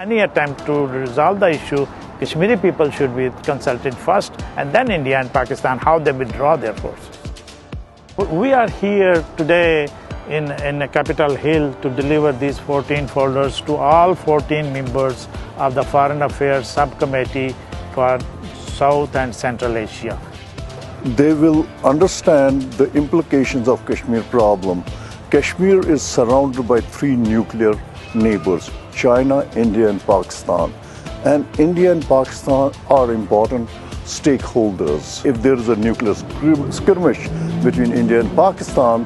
Any attempt to resolve the issue, Kashmiri people should be consulted first, and then India and Pakistan, how they withdraw their forces. We are here today in Capitol Hill to deliver these 14 folders to all 14 members of the Foreign Affairs Subcommittee for South and Central Asia. They will understand the implications of Kashmir problem. Kashmir is surrounded by three nuclear neighbors, China, India and Pakistan. And India and Pakistan are important stakeholders. If there is a nuclear skirmish between India and Pakistan,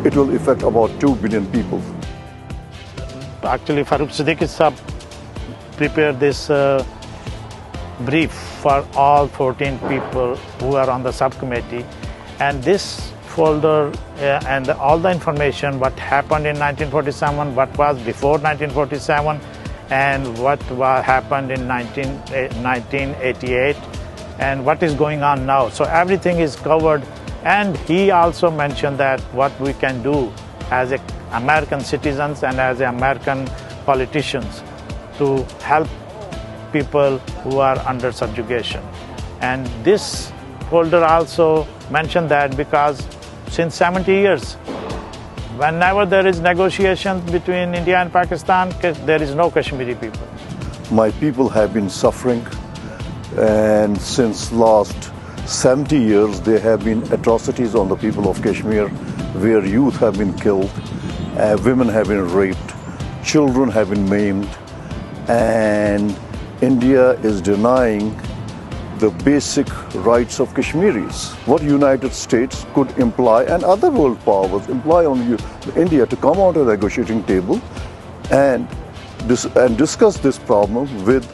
it will affect about 2 billion people. Actually, Farooq Siddiqui Sahab prepared this brief for all 14 people who are on the subcommittee, and this folder and all the information, what happened in 1947, what was before 1947, and what happened in 1988, and what is going on now. So everything is covered, and he also mentioned that what we can do as American citizens and as American politicians to help people who are under subjugation. And this folder also mentioned that because since 70 years, whenever there is negotiations between India and Pakistan, there is no Kashmiri people. My people have been suffering, and since last 70 years there have been atrocities on the people of Kashmir, where youth have been killed, women have been raped, children have been maimed, and India is denying the basic rights of Kashmiris. What United States could imply, and other world powers imply on India to come onto the negotiating table and discuss this problem with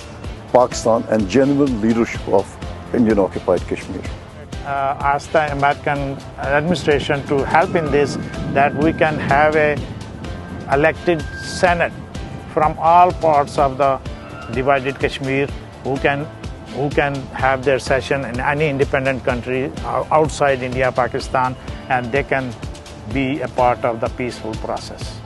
Pakistan and genuine leadership of Indian-occupied Kashmir. Ask the American administration to help in this, that we can have a elected Senate from all parts of the divided Kashmir who can have their session in any independent country outside India, Pakistan, and they can be a part of the peaceful process.